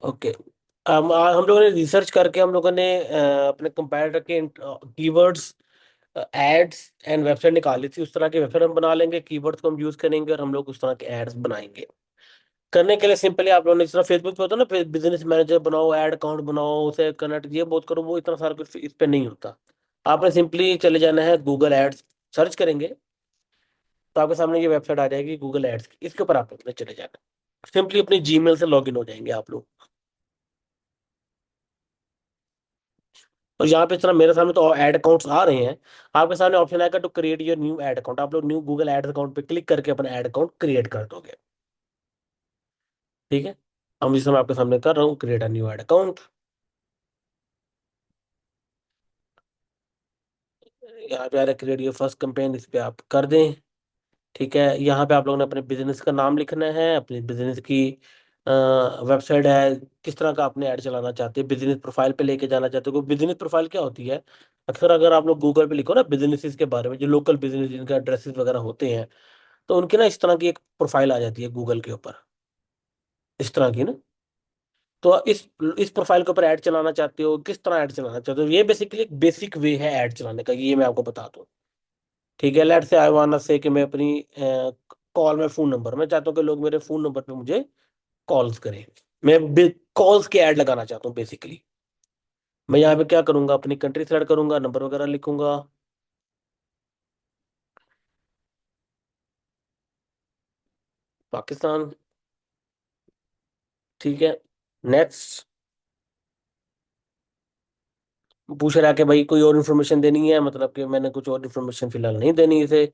Okay. हम लोगों ने रिसर्च करके हम लोगों ने अपने कंपेरेटर के कीवर्ड्स, एड्स एंड वेबसाइट निकाली थी। उस तरह की वेबसाइट हम बना लेंगे, कीवर्ड्स को हम यूज करेंगे और हम लोग उस तरह के एड्स बनाएंगे। करने के लिए सिंपली आप लोगों ने जिस तरह फेसबुक पे होता है ना, बिजनेस मैनेजर बनाओ, ऐड अकाउंट बनाओ, उसे कनेक्ट, ये बहुत करो, वो इतना सारा कुछ इस पे नहीं होता। आपने सिंपली चले जाना है गूगल एड्स, सर्च करेंगे तो आपके सामने ये वेबसाइट आ जाएगी गूगल एड्स की, इसके ऊपर आप लोगों ने चले जाना। सिंपली अपनी जीमेल से लॉगिन हो जाएंगे आप लोग। और यहाँ पे इस तरह मेरे सामने तो ऐड अकाउंट्स आ रहे हैं। आपके सामने ऑप्शन आएगा to create your new ad account, आप लोग न्यू गूगल एड्स अकाउंट पे क्लिक करके अपना ऐड अकाउंट क्रिएट कर दोगे। ठीक है। हम जिस समय आपके सामने कर रहा हूँ, create a new ad account. यहाँ पे आ रहा है क्रिएट योर फर्स्ट कैंपेन, इस पे आप कर दें। ठीक है। यहाँ पे आप लोगों ने अपने बिजनेस का नाम लिखना है, अपनी बिजनेस की वेबसाइट है, किस तरह का आपने ऐड चलाना चाहते हैं, बिजनेस प्रोफाइल पे लेके जाना चाहते हो। बिजनेस प्रोफाइल क्या होती है? अक्सर अगर आप लोग गूगल पे लिखो ना बिजनेसेस के बारे में, जो लोकल बिजनेस जिनके एड्रेसेस वगैरह होते हैं, तो उनकी ना इस तरह की एक प्रोफाइल आ जाती है गूगल के ऊपर, इस तरह की ना। तो इस प्रोफाइल के ऊपर ऐड चलाना चाहते हो, किस तरह ऐड चलाना चाहते हो, ये बेसिकली एक बेसिक वे है ऐड चलाने का, ये मैं आपको बता दूं। ठीक है। लेट से आई वांट से कि मैं अपनी कॉल में फोन नंबर, मैं चाहता हूँ कि लोग मेरे फोन नंबर पे मुझे कॉल्स करें। मैं कॉल्स के ऐड लगाना चाहता हूँ बेसिकली। मैं यहाँ पे क्या करूंगा, अपनी कंट्री सेलेक्ट करूंगा, नंबर वगैरह लिखूंगा, पाकिस्तान। ठीक है। नेक्स्ट। पूछ रहा है कि भाई कोई और इन्फॉर्मेशन देनी है, मतलब कि मैंने कुछ और इन्फॉर्मेशन फिलहाल नहीं देनी इसे।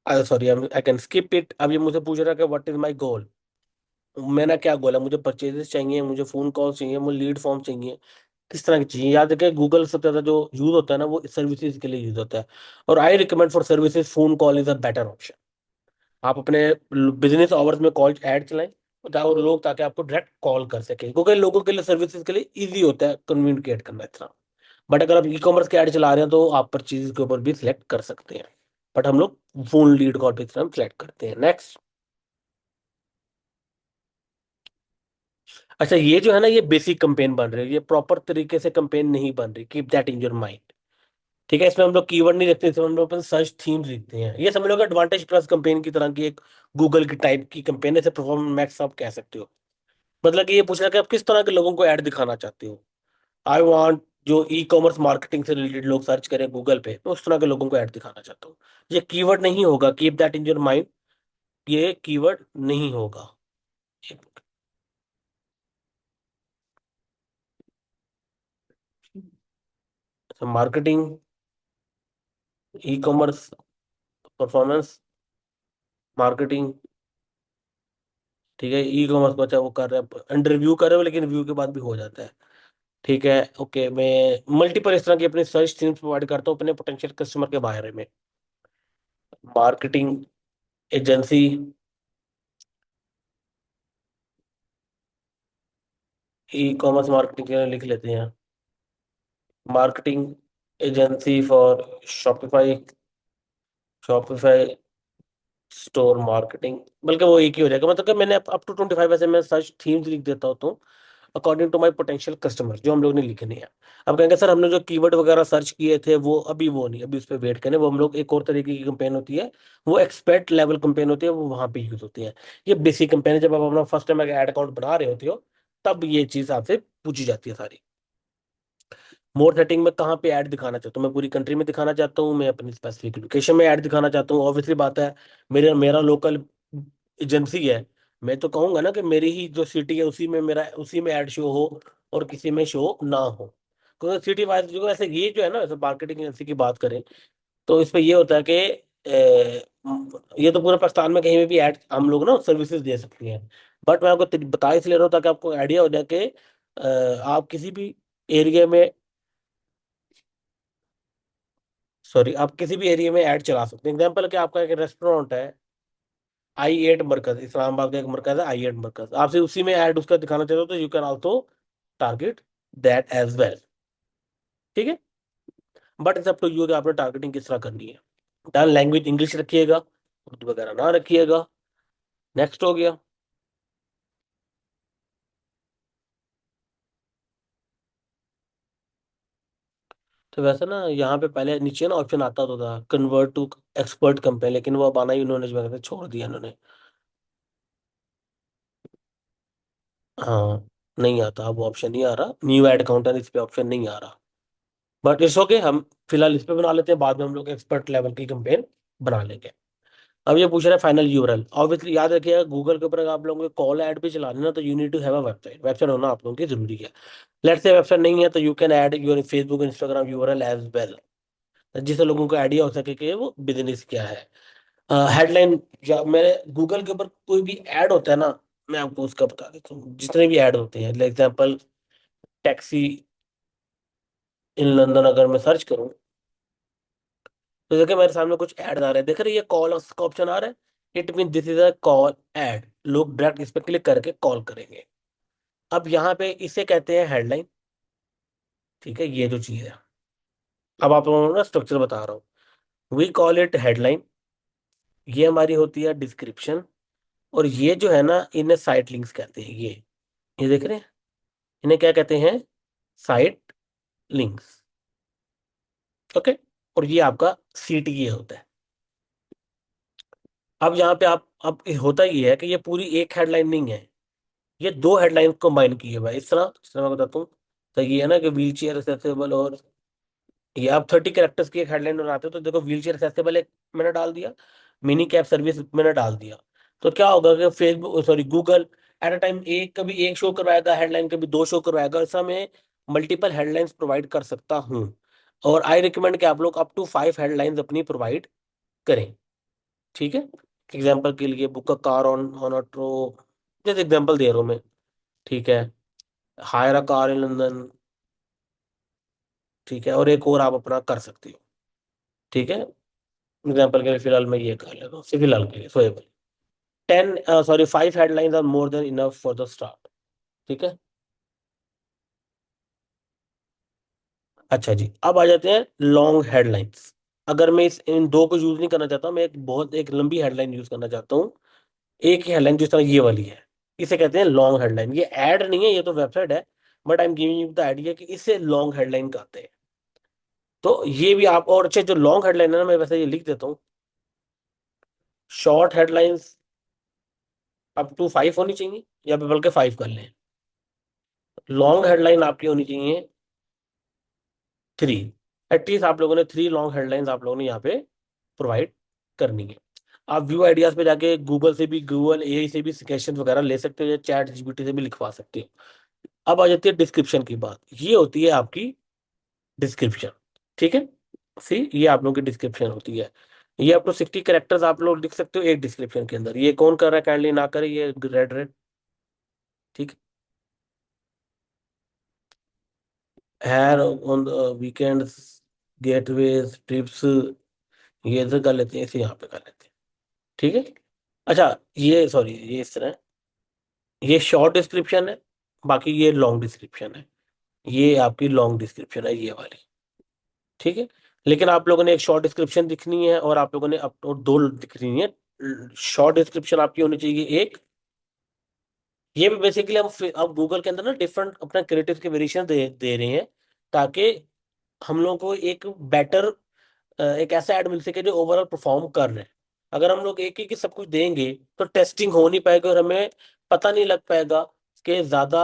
Sorry, I can skip it. अब ये मुझे पूछ रहा है कि व्हाट इज माय गोल। मेरा क्या गोल है? मुझे परचेजेस चाहिए, मुझे फोन कॉल चाहिए, मुझे लीड फॉर्म चाहिए, किस तरह की चाहिए। याद रखें गूगल सबसे ज्यादा जो यूज होता है ना, वो सर्विसेज के लिए यूज होता है। और I recommend for services phone call is a better option. आप अपने बिजनेस आवर्स में कॉल ऐड चलाएं, लोग ताकि आपको डायरेक्ट कॉल कर सके, क्योंकि लोगों के लिए सर्विसेज के लिए इजी होता है कम्युनिकेट करना इतना। बट अगर आप ई कॉमर्स के ऐड चला रहे हैं तो आप परचेज के ऊपर भी सिलेक्ट कर सकते हैं। बट हम लोग फोन लीड कॉल पे सिलेक्ट करते हैं। नेक्स्ट। अच्छा, ये जो है ना, ये बेसिक कंपेन बन रही है, ये प्रॉपर तरीके से कंपेन नहीं बन रही, keep that in your mind. ठीक है। इसमें हम लोग कीवर्ड नहीं रखते, इसमें हम लोग अपन सर्च थीम्स लिखते हैं। ये समझ लो कि एडवांटेज प्लस कंपेन की तरह की एक गूगल की टाइप की कंपेन है, परफॉर्मेंस मैक्स आप कह सकते हो। मतलब कि ये पूछ रहा है कि आप किस तरह के लोगों को ऐड दिखाना चाहते हो। आई वांट जो ई कॉमर्स मार्केटिंग से रिलेटेड लोग सर्च करें गूगल पे, मैं उस तरह के लोगों को ऐड दिखाना चाहता हूँ। ये कीवर्ड नहीं होगा, keep that in your mind, ये कीवर्ड नहीं होगा। Marketing, e commerce, performance marketing. ठीक है। ई कॉमर्स को अच्छा वो कर रहे हैं, अंडर रिव्यू कर रहे हो, लेकिन रिव्यू के बाद भी हो जाता है। ठीक है। ओके। मैं मल्टीपल इस तरह की अपनी सर्च थीम्स प्रोवाइड करता हूँ अपने पोटेंशियल कस्टमर के बारे में। Marketing agency, e commerce marketing के लिए लिख लेते हैं, marketing agency for Shopify, Shopify store marketing. बल्कि वो एक ही हो जाएगा, मतलब कि मैंने अप टू 25 ऐसे मैं सर्च थीम्स लिख देता हूँ, तो according to my potential customer जो हम लोग ने लिखने हैं। अब कहेंगे सर हमने जो कीवर्ड वगैरह सर्च किए थे वो अभी वो नहीं, अभी उस पर वेट करें, वो हम लोग एक और तरीके की कंपेन होती है, वो एक्सपर्ट लेवल कंपेन होती है, वो वहां पे यूज होती है। ये बेसिक कंपेन है, जब आप अपना फर्स्ट टाइम ऐड अकाउंट बना रहे होते हो तब ये चीज आपसे पूछी जाती है सारी। मोर सेटिंग में कहाँ पे ऐड दिखाना चाहता हूँ, मैं पूरी कंट्री में दिखाना चाहता हूँ, मैं अपनी स्पेसिफिक लोकेशन में ऐड दिखाना चाहता हूँ, ऑब्वियसली बात है। मेरा मेरा लोकल एजेंसी है, मैं तो कहूंगा ना कि मेरी ही जो सिटी है उसी में मेरा, उसी में ऐड शो हो और किसी में शो ना हो। क्योंकि सिटी वाइज जो ऐसे ये जो है ना, ऐसे मार्केटिंग एजेंसी की बात करें तो इस पे ये होता है कि ये तो पूरे पाकिस्तान में कहीं भी ऐड हम लोग ना सर्विसेज दे सकते हैं। बट मैं आपको बता इसलिए रहा हूँ ताकि आपको आइडिया हो जाए कि आप किसी भी एरिया में, सॉरी, आप किसी भी एरिया में ऐड चला सकते हैं। एग्जाम्पल कि आपका एक रेस्टोरेंट है, आई 8 मरकज, इस्लामाबाद का एक मरकज है आई 8 मरकज, आपसे उसी में ऐड उसका दिखाना चाहते हो तो you can also target that as well. ठीक है। But it's up to you कि आपने टारगेटिंग किस तरह करनी है। डन। लैंग्वेज इंग्लिश रखिएगा, उर्दू वगैरह ना रखिएगा। नेक्स्ट हो गया। तो वैसे ना यहाँ पे पहले नीचे ना ऑप्शन आता तो था कन्वर्ट टू एक्सपर्ट कंपेनी, लेकिन वो अब आना ही उन्होंने जो है छोड़ दिया इन्होंने। हाँ, नहीं आता, अब ऑप्शन नहीं आ रहा, न्यू एड काउंटर इस पे ऑप्शन नहीं आ रहा। बट इट्स ओके, हम फिलहाल इस पे बना लेते हैं, बाद में हम लोग एक्सपर्ट लेवल की कंपेन बना लेंगे। अब ये पूछ रहा है फाइनल यूआरएल, ऑब्वियसली याद रखिएगा गूगल के ऊपर अगर आप लोगों को कॉल ऐड भी चलानी है ना, तो you need to have a website, website होना आप लोगों की जरूरी है। लेट्स से वेबसाइट नहीं है तो you can add your Facebook Instagram URL as well, जिससे लोगों को आइडिया हो सके कि वो बिजनेस क्या है। हेडलाइन, या मेरे गूगल के ऊपर कोई भी ऐड होता है ना, मैं आपको उसका बता देता हूँ, जितने भी ऐड होते हैं, for example taxi in London अगर मैं सर्च करूँ, तो देखिए मेरे सामने कुछ ऐड आ रहे हैं, देख रहे हैं ये कॉल का ऑप्शन आ रहा है, it mean this is a call add, लोग डायरेक्ट इस पर क्लिक करके कॉल करेंगे। अब यहाँ पे इसे कहते हैं हेडलाइन, ठीक है, ये जो चीज है। अब आप लोगों को ना स्ट्रक्चर बता रहा हूँ, वी कॉल इट हेडलाइन, ये हमारी होती है डिस्क्रिप्शन, और ये जो है ना इन्हें साइट लिंक्स कहते हैं, ये देख रहे हैं, इन्हें क्या कहते हैं, साइट लिंक्स। ओके, और ये आपका सीटीए होता है। अब यहाँ पे आप, अब होता ये है कि ये पूरी एक हेडलाइन नहीं है, ये दो हेडलाइन कंबाइन की है भाई, इस तरह मैं बताता हूँ। तो ये है ना कि व्हील चेयर एक्सेसिबल, और ये आप 30 कैरेक्टर्स की एक हेडलाइन बनाते हो, तो देखो व्हील चेयर एक्सेसिबल एक मैंने डाल दिया, मिनी कैब सर्विस मैंने डाल दिया। तो क्या होगा कि Facebook sorry Google at a time एक, कभी एक शो करवाएगा हेडलाइन, कभी दो शो करवाएगा, ऐसा मैं मल्टीपल हेडलाइंस प्रोवाइड कर सकता हूँ। और आई रिकमेंड कि आप लोग अप टू 5 हेडलाइंस अपनी प्रोवाइड करें, ठीक है। एग्जाम्पल के लिए book a car on auto, जैसे एग्जाम्पल दे रहा हूँ मैं, ठीक है, higher a car in London, ठीक है, और एक और आप अपना कर सकते हो, ठीक है। एग्जाम्पल के लिए फिलहाल मैं ये कर लेता हूँ, फिलहाल के लिए सोएबल 10 sorry 5 headlines are more than enough for the start, ठीक है। अच्छा जी, अब आ जाते हैं लॉन्ग हेडलाइंस। अगर मैं इस इन दो को यूज नहीं करना चाहता, मैं एक लंबी हेडलाइन यूज करना चाहता हूँ, एक ही हेडलाइन जिस तरह ये वाली है, इसे कहते हैं लॉन्ग हेडलाइन। ये ऐड नहीं है, ये तो वेबसाइट है, but I am giving you the idea कि इसे लॉन्ग हेडलाइन कहते हैं। तो ये भी आप, और अच्छे जो लॉन्ग हेडलाइन है ना, मैं वैसे ये लिख देता हूँ, शॉर्ट हेडलाइंस अप टू 5 होनी चाहिए, या बल्कि 5 कर लें। लॉन्ग हेडलाइन आपकी होनी चाहिए 3, एटलीस्ट आप लोगों ने 3 लॉन्ग हेडलाइंस आप लोगों ने यहाँ पे प्रोवाइड करनी है। आप व्यू आइडियाज पे जाके गूगल से भी, गूगल एआई से भी सजेशन वगैरह ले सकते हो, या चैट जीपीटी से भी लिखवा सकते हो। अब आ जाती है डिस्क्रिप्शन की बात, ये होती है आपकी डिस्क्रिप्शन, ठीक है। सी, ये आप लोगों की डिस्क्रिप्शन होती है। ये अप टू 60 कैरेक्टर्स आप लोग लिख सकते हो एक डिस्क्रिप्शन के अंदर। ये कौन कर रहा है, काइंडली ना करे ये रेड रेड, ठीक है। ऑन वीकेंड्स, गेटवेज, ट्रिप्स, ये इधर कर लेते हैं, इसे यहाँ पे कर लेते हैं, ठीक है। अच्छा, ये सॉरी, ये इस तरह, ये शॉर्ट डिस्क्रिप्शन है, बाकी ये लॉन्ग डिस्क्रिप्शन है। ये आपकी लॉन्ग डिस्क्रिप्शन है ये वाली, ठीक है। लेकिन आप लोगों ने एक शॉर्ट डिस्क्रिप्शन लिखनी है, और आप लोगों ने अप और दो लिखनी है। शॉर्ट डिस्क्रिप्शन आपकी होनी चाहिए एक, ये भी बेसिकली हम अब गूगल के अंदर ना डिफरेंट अपना क्रिएटिव के वेरिएशन दे रहे हैं, ताकि हम लोगों को एक बेटर, एक ऐसा ऐड मिल सके जो ओवरऑल परफॉर्म कर रहे हैं। अगर हम लोग एक ही सब कुछ देंगे तो टेस्टिंग हो नहीं पाएगी, और हमें पता नहीं लग पाएगा कि ज्यादा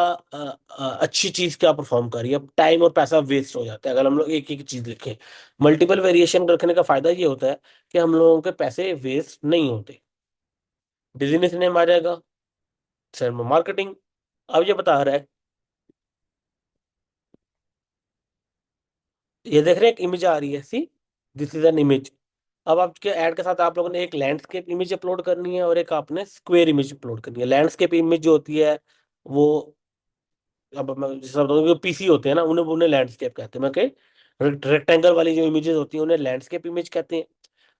अच्छी चीज क्या परफॉर्म कर रही है। टाइम और पैसा वेस्ट हो जाता है अगर हम लोग एक ही चीज लिखें। मल्टीपल वेरिएशन रखने का फायदा ये होता है कि हम लोगों के पैसे वेस्ट नहीं होते, बिजनेस नेम आ जाएगा, सर मार्केटिंग। अब ये बता रहा है, ये देख रहे हैं एक इमेज आ रही है, सी, दिस इज एन इमेज। अब आपके ऐड के साथ आप लोगों ने एक लैंडस्केप इमेज अपलोड करनी है, और एक आपने स्क्वायर इमेज अपलोड करनी है। लैंडस्केप इमेज जो होती है वो, अब मैं जैसा बताऊँ, जो पीसी होते हैं ना, उन्हें उन्हें लैंडस्केप कहते हैं। मैं कह, रेक्टेंगल वाली जो इमेजेस होती हैं उन्हें लैंडस्केप इमेज कहते हैं।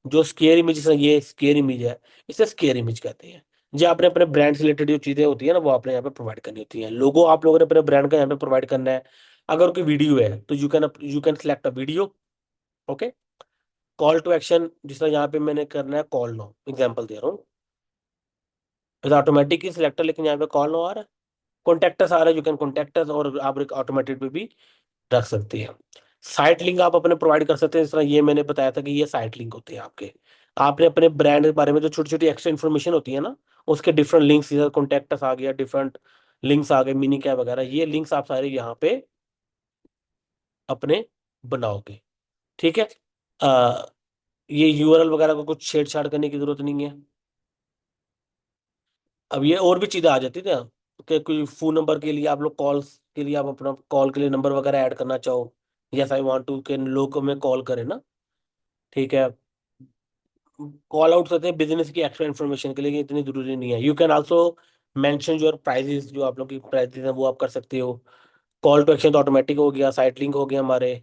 जो स्क्वायर इमेज, ये स्क्वायर इमेज है, इसे स्क्वायर इमेज कहते हैं। जो आपने अपने ब्रांड से रिलेटेड जो चीजें होती है ना, वो आपने यहाँ पे प्रोवाइड करनी होती है। लोगो आप लोगों ने अपने ब्रांड का यहाँ पे प्रोवाइड करना है। अगर कोई वीडियो है तो you can select a video, okay. Call to action, जिस तरह यहाँ पे मैंने करना है कॉल नो, एग्जांपल दे रहा हूँ, ऑटोमेटिक ही सिलेक्टर, लेकिन यहाँ पे कॉल नो आ रहा है, कॉन्टेक्टस आ रहा है, यू कैन कॉन्टेक्टस, और आप ऑटोमेटिक पे भी रख सकते हैं। साइट लिंक आप अपने प्रोवाइड कर सकते हैं, जिस तरह ये मैंने बताया था कि ये साइट लिंक होते हैं आपके। आपने अपने ब्रांड के बारे में जो छोटी छोटी एक्स्ट्रा इन्फॉर्मेशन होती है ना, उसके डिफरेंट लिंक्स, जैसे कॉन्टेक्ट आ गया, डिफरेंट लिंक्स आ गए, मिनी कैप वगैरह, ये लिंक्स आप सारे यहाँ पे अपने बनाओगे। ठीक है। आ, ये यूआरएल वगैरह को कुछ छेड़छाड़ करने की जरूरत नहीं है। अब ये और भी चीजें आ जाती थी ना, कि कोई फोन नंबर के लिए आप लोग कॉल्स के लिए आप अपना कॉल के लिए नंबर वगैरह ऐड करना चाहो, यस आई वांट टू के लोग को में कॉल करें ना। ठीक है। कॉल आउट करते हैं बिजनेस की एक्स्ट्रा इन्फॉर्मेशन के लिए, कि इतनी जरूरी नहीं है। You can also mention your prices, जो आप लोग की प्राइजेस हैं वो आप कर सकते हो। कॉल टू एक्शन तो ऑटोमेटिक हो गया, साइट लिंक हो गया हमारे,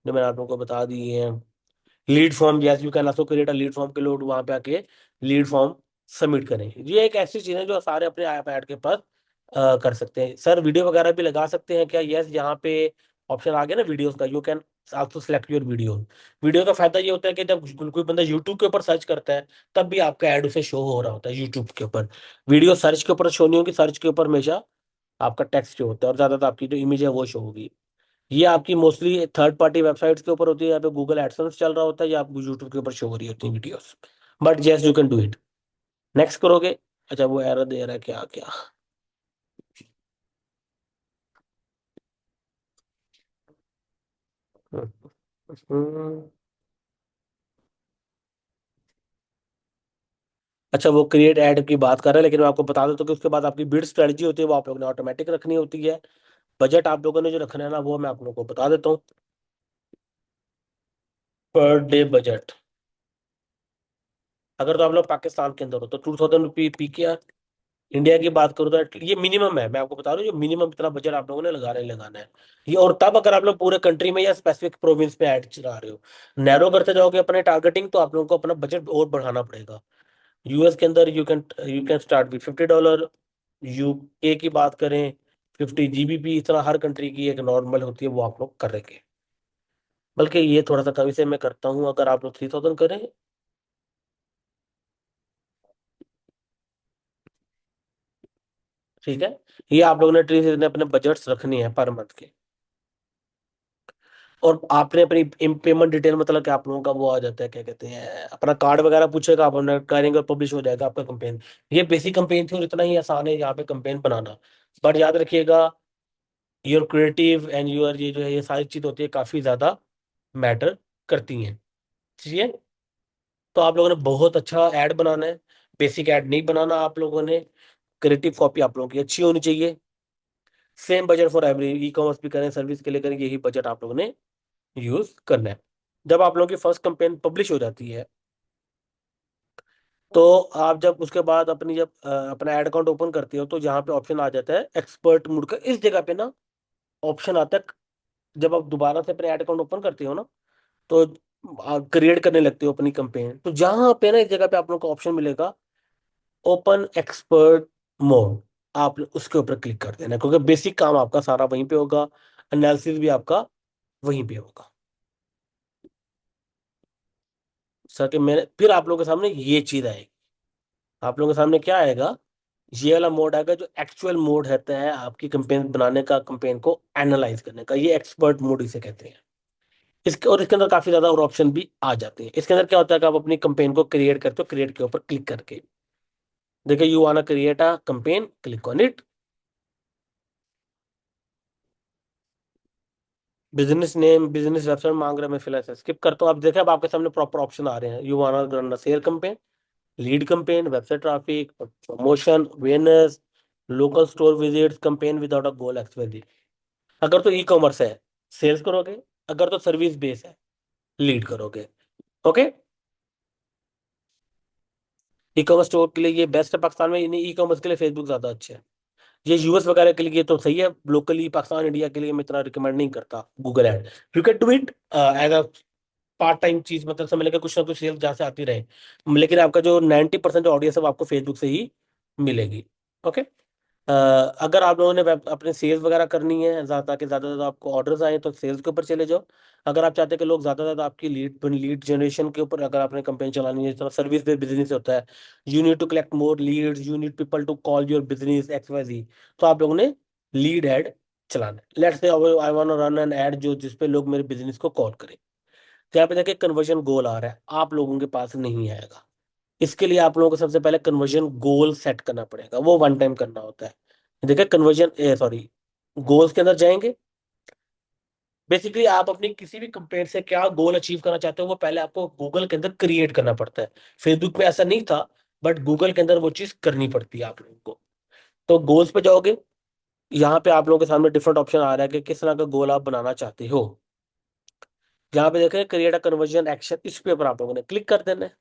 जो मैंने आप लोगों को बता दिए हैं। Lead form, yes you can also create a lead form, के लोग वहां पे आके लीड फॉर्म सबमिट करें। ये एक ऐसी चीज है जो सारे अपने ऐप ऐड के पास कर सकते हैं। सर वीडियो वगैरह भी लगा सकते हैं क्या? यस, यहाँ पे ऑप्शन आ गया ना वीडियोस का, you can also select your video. Video का फायदा ये होता है कि जब कोई बंदा यूट्यूब के ऊपर सर्च करता है, तब भी आपका ऐड उसे शो हो रहा होता है यूट्यूब के ऊपर। वीडियो सर्च के ऊपर शो नहीं होगी, सर्च के ऊपर हमेशा आपका टेक्स्ट शो होता है, और ज्यादातर आपकी जो इमेज है वो शो होगी। ये आपकी मोस्टली थर्ड पार्टी वेबसाइट्स के ऊपर होती है, यहाँ पे गूगल एडसेंस चल रहा होता है, या आपको यूट्यूब के ऊपर शो हो रही होती है videos. But yes, you can do it. Next करोगे। अच्छा, वो एरर दे रहा है क्या क्या? हम्म। अच्छा, वो क्रिएट ऐड की बात कर रहे हैं, लेकिन मैं आपको बता देता हूँ कि उसके बाद आपकी बिड स्ट्रेटजी होती है, वो आप लोगों ने ऑटोमेटिक रखनी होती है। बजट आप लोगों ने जो रखना है ना, वो मैं आप लोगों को बता देता हूँ। पर डे बजट, अगर तो आप लोग पाकिस्तान के अंदर हो तो 2000 रुपी पी के आर। इंडिया की बात करूँ तो ये मिनिमम है, मैं आपको बता रहा हूँ, ये मिनिमम इतना बजट आप लोगों ने लगाना है। ये और तब अगर आप लोग पूरे कंट्री में या स्पेसिफिक प्रोविंस पे ऐड चला रहे हो, नैरो करते जाओगे अपने टारगेटिंग, तो आप लोगों को अपना बजट और बढ़ाना पड़ेगा। यूएस के अंदर you can start with $50। UK की बात करें, 50 GBP, इस तरह हर कंट्री की एक नॉर्मल होती है, वो आप लोग करेंगे। बल्कि ये थोड़ा सा कमी से मैं करता हूँ, अगर आप लोग 3000 करें। ठीक है। ये आप लोगों ने ट्री ने अपने बजट्स रखनी है पर मंथ के। और आपने अपनी पेमेंट डिटेल, मतलब कि आप लोगों का वो आ जाता है, क्या कहते हैं, अपना कार्ड वगैरह पूछेगा, आप अपना करेंगे, पब्लिश हो जाएगा आपका कंपेन। ये बेसिक कंपेन थी, और इतना ही आसान है यहाँ पे कंपेन बनाना। बट याद रखिएगा, योर क्रिएटिव एंड योर ये जो है, ये सारी चीज होती है, काफी ज्यादा मैटर करती हैं। ठीक है। तो आप लोगों ने बहुत अच्छा ऐड बनाना है, बेसिक ऐड नहीं बनाना आप लोगों ने। क्रिएटिव कॉपी आप लोगों की अच्छी होनी चाहिए। Same budget for every, e commerce भी करें, सर्विस के लिए करें, यही बजट आप लोगों ने यूज करना है। जब आप लोगों की फर्स्ट कंपेन पब्लिश हो जाती है, तो आप जब उसके बाद जब अपना एड अकाउंट ओपन करते हो, तो यहाँ पे ऑप्शन आ जाता है एक्सपर्ट मोड का। इस जगह पे ना ऑप्शन आता है, जब आप दोबारा से अपने एड अकाउंट ओपन करते हो ना, तो क्रिएट करने लगते हो अपनी कंपेन, तो जहाँ पे ना इस जगह पे आप लोग को ऑप्शन मिलेगा ओपन एक्सपर्ट मोड। आप उसके ऊपर क्लिक कर देना, क्योंकि बेसिक काम आपका सारा वहीं पे होगा, एनालिसिस भी आपका वहीं पे होगा। सर कि मैंने फिर आप लोगों के सामने ये चीज आएगी, आप लोगों के सामने क्या आएगा, ये वाला मोड आएगा, जो एक्चुअल मोड रहता है आपकी कंपेन बनाने का, कंपेन को एनालाइज करने का, ये एक्सपर्ट मोड इसे कहते हैं। इसके और इसके अंदर काफी ज्यादा और ऑप्शन भी आ जाते हैं। इसके अंदर क्या होता है कि आप अपनी कंपेन को क्रिएट करते हो, क्रिएट के ऊपर क्लिक करके देखिए, you वांना create a campaign, click on it. Business name, business website मांग रहा है, मैं फिलहाल से स्किप करता हूँ। आप देखें, अब आपके सामने प्रॉपर ऑप्शन आ रहे हैं। You wanna run a sale campaign, lead campaign, website traffic, promotion, awareness, local store visits, campaign without a goal expenditure. अगर तो ई कॉमर्स है, सेल्स करोगे। अगर तो सर्विस बेस है, लीड करोगे। ओके। ई कॉमर्स स्टोर के लिए ये बेस्ट है पाकिस्तान में, ई कॉमर्स के लिए फेसबुक ज्यादा अच्छा है। ये यूएस वगैरह के लिए तो सही है, लोकली पाकिस्तान इंडिया के लिए मैं इतना रिकमेंड नहीं करता Google ad. You can do it as a part time चीज, मतलब समझ लेकर कुछ ना कुछ सेल्स जहाँ से आती रहे, लेकिन आपका जो 90% ऑडियंस है वो आपको फेसबुक से ही मिलेगी। ओके। अगर आप लोगों ने अपने सेल्स वगैरह करनी है ज़्यादा, ताकि ज़्यादा से ज़्यादा आपको ऑर्डर्स आए, तो सेल्स के ऊपर चले जाओ। अगर आप चाहते हैं कि लोग ज़्यादा से ज़्यादा आपकी लीड जनरेशन के ऊपर, अगर आपने कंपेन चलानी है, जिस तरह सर्विस बेस्ड बिजनेस होता है, you need to collect more leads, you need people to call your business XYZ, तो आप लोगों ने लीड ऐड चलाना है। Let's say I want to run an ad जो जिसपे लोग मेरे बिजनेस को कॉल करें। तो यहाँ पे देखिए कन्वर्जन गोल आ रहा है, आप लोगों के पास नहीं आएगा। इसके लिए आप लोगों को सबसे पहले कन्वर्जन गोल सेट करना पड़ेगा, वो वन टाइम करना होता है। देखिए कन्वर्जन सॉरी, गोल्स के अंदर जाएंगे। बेसिकली आप अपनी किसी भी कंपेनी से क्या गोल अचीव करना चाहते हो वो पहले आपको गूगल के अंदर क्रिएट करना पड़ता है। फेसबुक में ऐसा नहीं था, बट गूगल के अंदर वो चीज करनी पड़ती है आप लोगों को। तो गोल्स पे जाओगे, यहाँ पे आप लोगों के सामने डिफरेंट ऑप्शन आ रहा है कि किस तरह का गोल आप बनाना चाहते हो। यहाँ पे देखें क्रिएट अ कन्वर्जन एक्शन, इस पे ऊपर आप लोगों ने क्लिक कर देना है।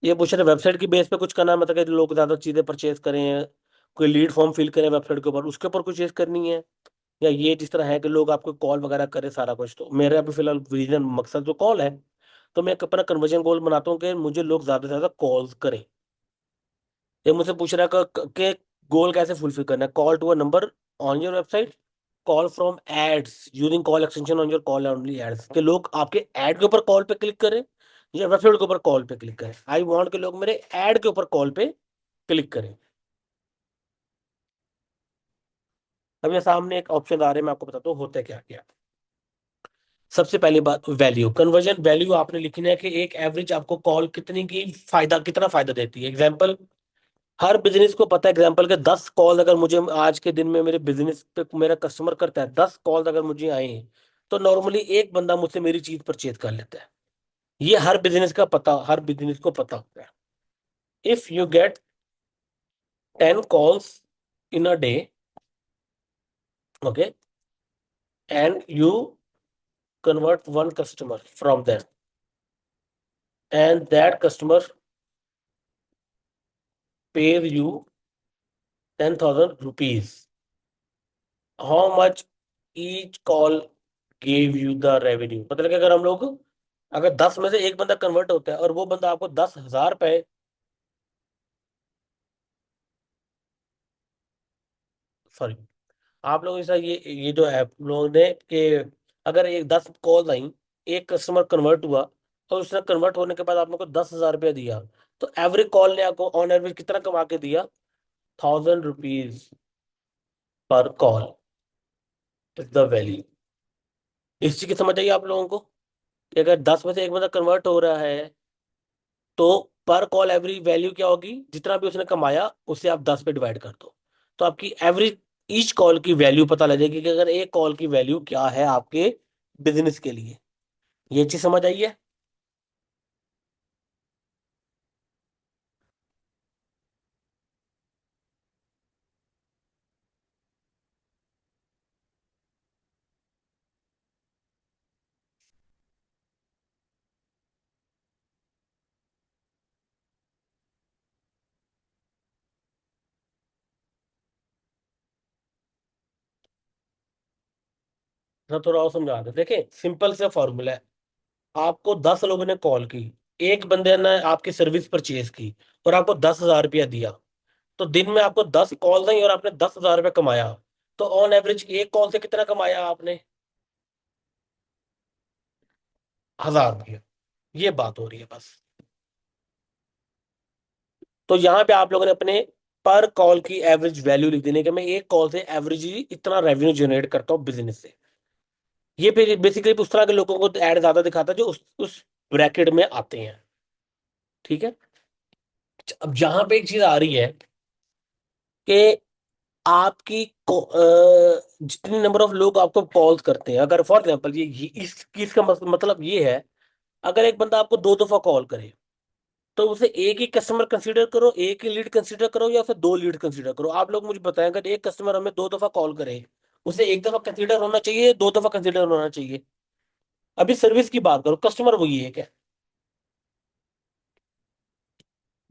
ये पूछ रहे वेबसाइट की बेस पे कुछ करना है, मतलब कि लोग ज्यादा चीजें परचेज करें, कोई लीड फॉर्म फिल करें वेबसाइट के ऊपर, उसके ऊपर कुछ चीज करनी है, या ये जिस तरह है कि लोग आपको कॉल वगैरह करें सारा कुछ। तो मेरे अभी फिलहाल रीजन मकसद तो कॉल है, तो मैं एक अपना कन्वर्जन गोल बनाता हूँ कि मुझे लोग ज्यादा से ज्यादा कॉल्स करें। ये मुझसे पूछ रहा है कि गोल कैसे फुलफिल करना है। Call to a number on your website, call from ads using call extension on your call only ads, के लोग आपके एड के ऊपर कॉल पे क्लिक करें या वेबसाइट के ऊपर कॉल पे क्लिक करें। आई वांट के लोग मेरे एड के ऊपर कॉल पे क्लिक करें। अब ये सामने एक ऑप्शन आ रहा है, मैं आपको बताता हूँ होता है क्या क्या। सबसे पहली बात वैल्यू, कन्वर्जन वैल्यू आपने लिखना है कि एक एवरेज आपको कॉल कितनी की फायदा, कितना फायदा देती है। एग्जांपल, हर बिजनेस को पता है एग्जांपल के 10 कॉल अगर मुझे आज के दिन में मेरे बिजनेस पे मेरा कस्टमर करता है, 10 कॉल अगर मुझे आए, तो नॉर्मली एक बंदा मुझसे मेरी चीज परचेज कर लेता है। ये हर बिजनेस का पता, हर बिजनेस को पता होता है। If you get 10 calls in a day, okay, and you convert one customer from them, and that customer pays you 10,000 rupees, how much each call gave you the revenue। मतलब कि अगर हम लोग, अगर 10 में से एक बंदा कन्वर्ट होता है और वो बंदा आपको 10,000 रुपए, सॉरी, आप लोगों के साथ ये जो है लोगों ने कि अगर एक 10 कॉल आई, एक कस्टमर कन्वर्ट हुआ, और उसने कन्वर्ट होने के बाद आपने को 10,000 रुपया दिया, तो एवरी कॉल ने आपको ऑन एवरेज कितना कमा के दिया? 1,000 rupees per call is the value. इस चीज की समझ आइए आप लोगों को कि अगर 10 में से एक बंदा कन्वर्ट हो रहा है, तो पर कॉल एवरी वैल्यू क्या होगी? जितना भी उसने कमाया उसे आप 10 पे डिवाइड कर दो, तो आपकी एवरेज ईच कॉल की वैल्यू पता लगेगी कि अगर एक कॉल की वैल्यू क्या है आपके बिजनेस के लिए। ये चीज समझ आई है? तो थोड़ा और समझा दे। देखिए सिंपल से फॉर्मूला है, आपको 10 लोगों ने कॉल की, एक बंदे ने आपकी सर्विस परचेज की और आपको 10,000 रुपया दिया, तो दिन में आपको 10 कॉल आई और आपने 10,000 रुपये कमाया, तो ऑन एवरेज एक कॉल से कितना कमाया आपने? 1,000 रुपया। ये बात हो रही है बस। तो यहाँ पे आप लोगों ने अपने पर कॉल की एवरेज वैल्यू लिख देने कि मैं एक कॉल से एवरेज इतना रेवेन्यू जनरेट करता हूँ बिजनेस से। ये बेसिकली उस तरह के लोगों को ऐड ज्यादा दिखाता है जो उस ब्रैकेट में आते हैं। ठीक है। अब जहां पे एक चीज आ रही है कि आपकी जितनी नंबर ऑफ लोग आपको कॉल्स करते हैं, अगर फॉर एग्जांपल ये इस चीज का मतलब ये है, अगर एक बंदा आपको 2 दफा कॉल करे, तो उसे एक ही कस्टमर कंसीडर करो, एक ही लीड कंसीडर करो, या उसे 2 लीड कंसीडर करो। आप लोग मुझे बताएं, अगर एक कस्टमर हमें 2 दफा कॉल करे, उसे एक दफा कंसीडर होना चाहिए, 2 दफा कंसीडर होना चाहिए? अभी सर्विस की बात करो, कस्टमर वही है क्या?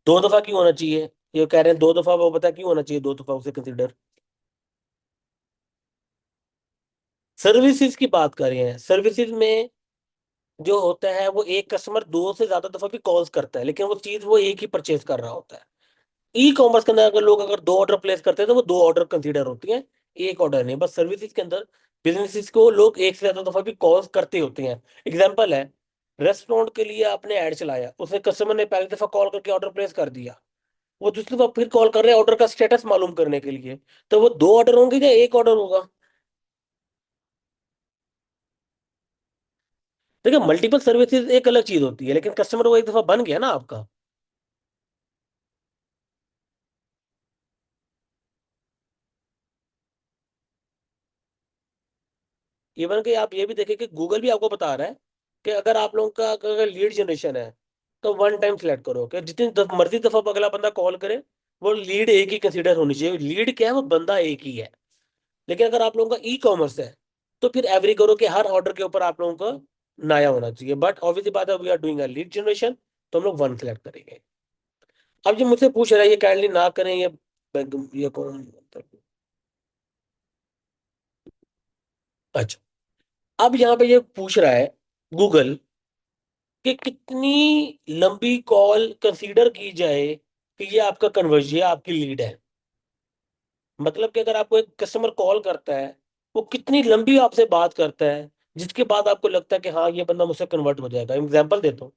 2 दफा क्यों होना चाहिए? ये कह रहे हैं 2 दफा, वो बता क्यों होना चाहिए 2 दफा उसे कंसीडर? सर्विसेज की बात कर रहे हैं, सर्विसेज में जो होता है वो एक कस्टमर 2 से ज्यादा दफा भी कॉल्स करता है, लेकिन वो चीज वो एक ही परचेज कर रहा होता है। ई कॉमर्स के अंदर अगर लोग अगर 2 ऑर्डर प्लेस करते हैं तो वो 2 ऑर्डर कंसीडर होती हैं, एक ऑर्डर नहीं। बस सर्विसेज के अंदर बिजनेसेस को लोग एक से ज्यादा दफा भी कॉल्स करते होते हैं। एग्जांपल है, रेस्टोरेंट के लिए आपने ऐड चलाया, उसने कस्टमर ने पहली दफा कॉल करके ऑर्डर प्लेस कर दिया, वो दूसरी दफा फिर कॉल कर रहे हैं ऑर्डर का स्टेटस मालूम करने के लिए। तो वो दो ऑर्डर होंगे या एक ऑर्डर होगा? देखिए, मल्टीपल सर्विसेज एक अलग चीज होती है, लेकिन कस्टमर वो एक दफा बन गया ना आपका। इवन कि आप ये भी देखें कि गूगल भी आपको बता रहा है कि अगर आप लोगों का अगर लीड जनरेशन है, तो वन टाइम सेलेक्ट करो कि जितनी मर्जी दफा अगला बंदा कॉल करे, वो लीड एक ही कंसीडर होनी चाहिए। लीड क्या है? वो बंदा एक ही है। लेकिन अगर आप लोगों का ई कॉमर्स है, तो फिर एवरी करो कि हर ऑर्डर के ऊपर आप लोगों का नया होना चाहिए। बट ऑब्वियसली बात है, we are doing a lead generation, तो हम लोग वन सेलेक्ट करेंगे। अब जो मुझसे पूछ रहा है, ये काइंडली ना करें, ये कौन? अच्छा, अब यहाँ पे ये पूछ रहा है गूगल कि कितनी लंबी कॉल कंसीडर की जाए कि ये आपका कन्वर्जन, ये आपकी लीड है। मतलब कि अगर आपको एक कस्टमर कॉल करता है, वो कितनी लंबी आपसे बात करता है, जिसके बाद आपको लगता है कि हाँ, ये बंदा मुझसे कन्वर्ट हो जाएगा। एग्जांपल देता हूँ।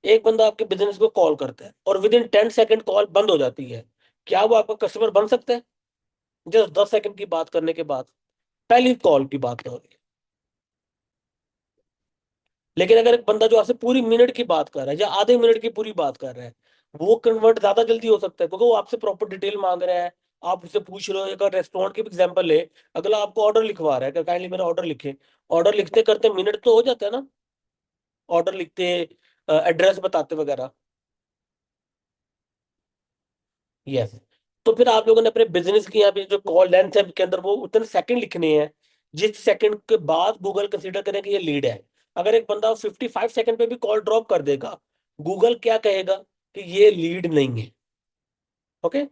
एक बंदा आपके बिजनेस को कॉल करता है और विद इन 10 सेकेंड कॉल बंद हो जाती है, क्या वो आपका कस्टमर बन सकता है? जस्ट 10 सेकंड की बात करने के बाद, पहली कॉल की बात हो रही है। लेकिन अगर एक बंदा जो आपसे पूरी मिनट की बात कर रहा है या आधे मिनट की पूरी बात कर रहा है, वो कन्वर्ट ज्यादा जल्दी हो सकता है, क्योंकि वो आपसे प्रॉपर डिटेल मांग रहा है। आप उससे पूछ रहे हो, एक रेस्टोरेंट की एग्जांपल ले, अगला आपको ऑर्डर लिखवा रहा है कि काइंडली मेरा ऑर्डर लिखे। ऑर्डर लिखते करते मिनट तो हो जाता है ना, ऑर्डर लिखते, एड्रेस बताते वगैरह। यस। तो फिर आप लोगों ने अपने बिजनेस की यहाँ पे जो कॉल लेंथ है के अंदर, वो उतने सेकंड लिखने हैं जिस सेकंड के बाद गूगल कंसीडर करें कि ये लीड है। अगर एक बंदा 55 सेकंड पे भी कॉल ड्रॉप कर देगा, गूगल क्या कहेगा? कि ये लीड नहीं है। ओके।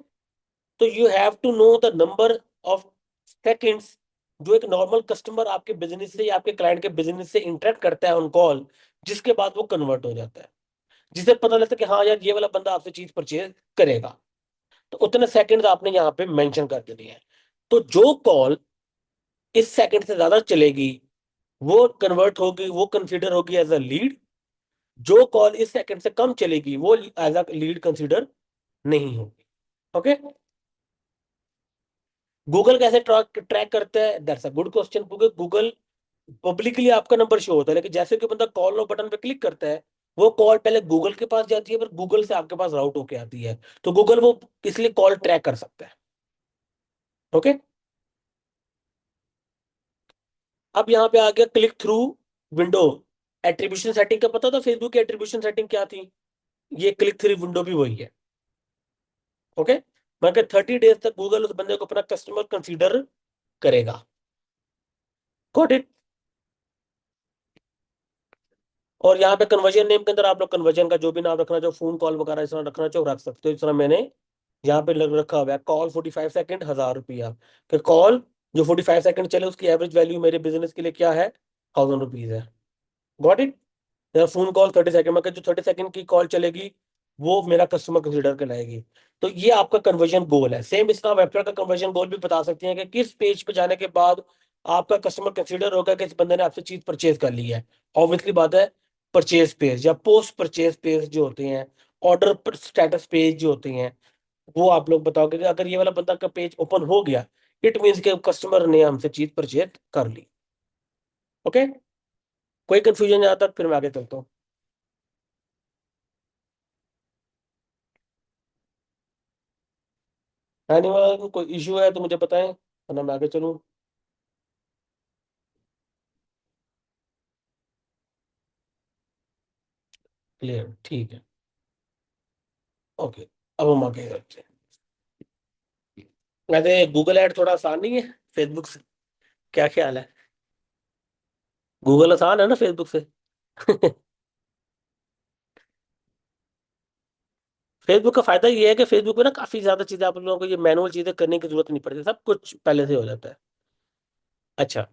तो you have to know the number of seconds जो एक नॉर्मल कस्टमर आपके बिजनेस से या आपके क्लाइंट के बिजनेस से इंटरेक्ट करता है ऑन कॉल, जिसके बाद वो कन्वर्ट हो जाता है, जिसे पता लगता है कि हाँ यार, ये वाला बंदा आपसे चीज परचेज करेगा। तो उतने सेकंड्स आपने यहाँ पे मेंशन कर देनी है। तो जो कॉल इस सेकंड से ज्यादा चलेगी, वो कन्वर्ट होगी, वो कंसीडर होगी एज अ लीड। जो कॉल इस सेकंड से कम चलेगी, वो एज अ लीड कंसीडर नहीं होगी। ओके। गूगल कैसे ट्रैक ट्रैक करता है? That's a good question. क्योंकि गूगल पब्लिकली आपका नंबर शो होता है, लेकिन जैसे कि बंदा कॉल नो बटन पे क्लिक करता है, वो कॉल पहले गूगल के पास जाती है, फिर गूगल से आपके पास राउट होके आती है। तो गूगल वो इसलिए कॉल ट्रैक कर सकता है। ओके। अब यहाँ पे आ गया click through window attribution setting का। पता था फेसबुक की एट्रीब्यूशन सेटिंग क्या थी? ये क्लिक थ्रू विंडो भी वही है। ओके। मगर 30 डेज तक गूगल उस बंदे को अपना कस्टमर कंसीडर करेगा। Got it? और यहाँ पे कन्वर्जन नेम के अंदर आप लोग कन्वर्जन का जो भी नाम रखना चाहो, फोन कॉल वगैरह इस तरह रखना चाहो रख सकते हो। इस तरह मैंने यहाँ पे रखा हुआ है, कॉल 45 सेकंड 1000 रुपया। कि कॉल जो 45 सेकंड चले, उसकी एवरेज वैल्यू मेरे बिजनेस के लिए क्या है? 1000 रुपीज है। Got it? या फोन कॉल 30 सेकंड में, जो 30 सेकंड की कॉल चलेगी, वो मेरा कस्टमर कंसीडर कराएगी। तो ये आपका कन्वर्जन गोल है। सेम इसका वेबसाइट का कन्वर्जन गोल भी बता सकते हैं कि किस पेज पे जाने के बाद आपका कस्टमर कंसीडर होगा कि इस बंदे ने आपसे चीज परचेज कर ली है। ऑब्वियसली बात है, परचेज पेज या पोस्ट परचेज पेज जो होते हैं, ऑर्डर स्टेटस पेज जो होते हैं, वो आप लोग बताओगे कि अगर ये वाला बंदा का पेज ओपन हो गया, इट मीन्स के कस्टमर ने हमसे चीज परचेज कर ली। ओके। कोई कंफ्यूजन यहाँ तक? फिर मैं आगे चलता हूँ। एनीवन कोई इशू है तो मुझे बताएं, वरना मैं आगे चलूँ। क्लियर? ठीक है। ओके। अब हम आगे करते हैं। वैसे गूगल ऐड थोड़ा आसान नहीं है फेसबुक से? क्या ख्याल है? गूगल आसान है ना फेसबुक से? फेसबुक का फायदा ये है कि फेसबुक में ना काफी ज्यादा चीजें आप लोगों को ये मैनुअल चीजें करने की जरूरत नहीं पड़ती, सब कुछ पहले से हो जाता है। अच्छा।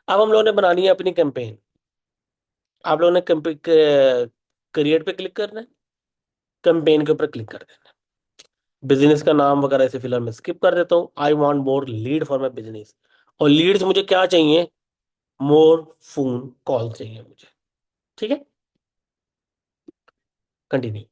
अब हम लोगों ने बनानी है अपनी कैंपेन। आप लोगों ने क्रिएट पे क्लिक करना है, कैंपेन के ऊपर क्लिक कर देना है। बिजनेस का नाम वगैरह इसे फिलहाल मैं स्किप कर देता हूँ। I want more lead for my business. और लीड्स मुझे क्या चाहिए? मोर फोन कॉल चाहिए मुझे। ठीक है। कंटिन्यू।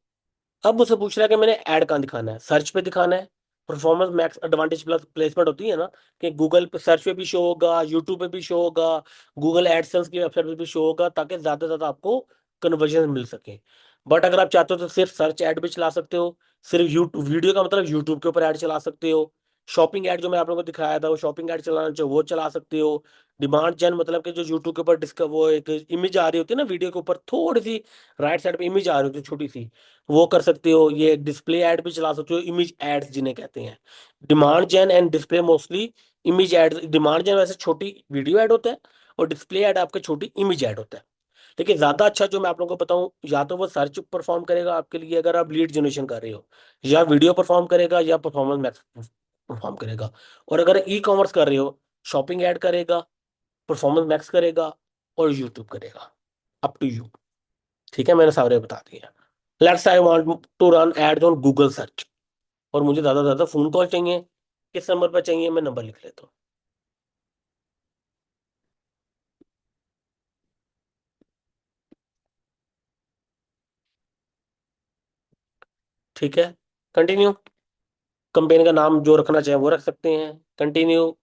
अब मुझसे पूछ रहा है कि मैंने ऐड कहाँ दिखाना है, सर्च पे दिखाना है। Performance max advantage plus placement होती है ना, कि गूगल पे सर्च पे भी शो होगा, यूट्यूब पे भी शो होगा, गूगल एडसेंस की वेबसाइट पे भी शो होगा, ताकि ज्यादा से ज्यादा आपको कन्वर्जन मिल सके। बट अगर आप चाहते हो तो सिर्फ सर्च ऐड भी चला सकते हो, सिर्फ यूट्यूब वीडियो का मतलब यूट्यूब के ऊपर ऐड चला सकते हो। शॉपिंग ऐड जो मैं आप लोगों को दिखाया था, वो शॉपिंग ऐड चलाना चाहो वो चला सकते हो। डिमांड जन मतलब कि जो यूट्यूब के ऊपर डिस्कवर वो एक इमेज आ रही होती है ना, वीडियो के ऊपर थोड़ी सी राइट साइड पे इमेज आ रही होती है छोटी सी, वो कर सकते हो। ये डिस्प्ले ऐड भी चला सकते हो, इमेज एड्स जिन्हें कहते हैं। Demand gen and display mostly image ad. Demand gen वैसे छोटी वीडियो ऐड होता है, और डिस्प्ले ऐड आपके छोटी इमेज ऐड होता है। लेकिन ज्यादा अच्छा जो मैं आप लोगों को बताऊं, या तो वो सर्च परफॉर्म करेगा आपके लिए अगर आप लीड जनरेशन कर रहे हो, या वीडियो परफॉर्म करेगा, या परफॉर्मेंस मैक्स परफॉर्म करेगा। और अगर ई कॉमर्स कर रहे हो, शॉपिंग ऐड करेगा, परफॉर्मेंस मैक्स करेगा, और यूट्यूब करेगा। Up to you. ठीक है, मैंने सारे बता दिए। Let's I want to run ads on Google search, और मुझे ज्यादा से ज्यादा फोन कॉल चाहिए। किस नंबर पर चाहिए, मैं नंबर लिख लेता हूँ। ठीक है, कंटिन्यू। कंपेनी का नाम जो रखना चाहे वो रख सकते हैं। कंटिन्यू।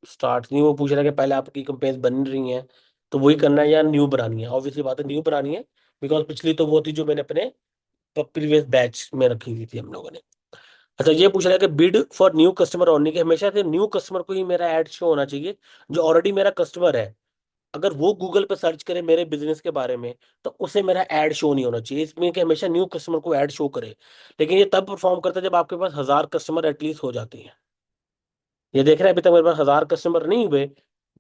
स्टार्ट न्यू, वो पूछ रहा है कि पहले आपकी कंपेनी बन रही हैं, तो वही करना है या न्यू बनानी है। ऑब्वियसली बात है, न्यू बनानी है, बिकॉज पिछली तो वो थी जो मैंने अपने प्रीवियस बैच में रखी हुई थी हम लोगों ने। अच्छा, ये पूछ रहा है कि बिड फॉर न्यू कस्टमर होने के हमेशा से न्यू कस्टमर को ही मेरा एड शो होना चाहिए, जो ऑलरेडी मेरा कस्टमर है। अगर वो गूगल पे सर्च करे मेरे बिजनेस के बारे में, तो उसे मेरा ऐड शो नहीं होना चाहिए। इसमें कि हमेशा न्यू कस्टमर को ऐड शो करे। लेकिन ये तब परफॉर्म करता है जब आपके पास 1000 कस्टमर एटलीस्ट हो जाते हैं। ये देख रहे हैं, अभी तक मेरे पास 1000 कस्टमर नहीं हुए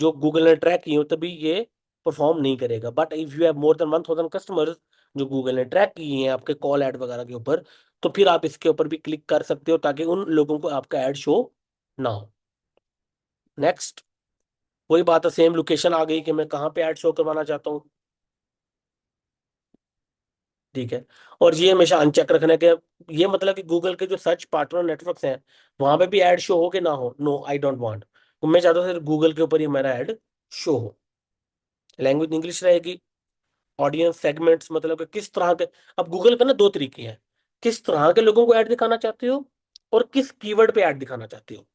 जो गूगल ने ट्रैक किए हो, तभी ये परफॉर्म नहीं करेगा। But if you have more than 1000 customers जो गूगल ने ट्रैक किए हैं आपके कॉल ऐड वगैरह के ऊपर, तो फिर आप इसके ऊपर भी क्लिक कर सकते हो, ताकि उन लोगों को आपका ऐड शो ना हो। नेक्स्ट। वही बात है, सेम लोकेशन आ गई कि मैं कहाँ पे ऐड शो करवाना चाहता हूँ। ठीक है। और ये हमेशा अनचेक रखना है कि ये मतलब कि गूगल के जो सर्च पार्टनर नेटवर्क्स हैं, वहां पे भी ऐड शो हो कि ना हो, नो आई डोंट वांट। मैं चाहता हूँ सिर्फ गूगल के ऊपर ही मेरा ऐड शो हो। लैंग्वेज इंग्लिश रहेगी। ऑडियंस सेगमेंट्स मतलब कि किस तरह के। अब गूगल पे ना दो तरीके हैं, किस तरह के लोगों को ऐड दिखाना चाहते हो, और किस कीवर्ड पे ऐड दिखाना चाहते हो।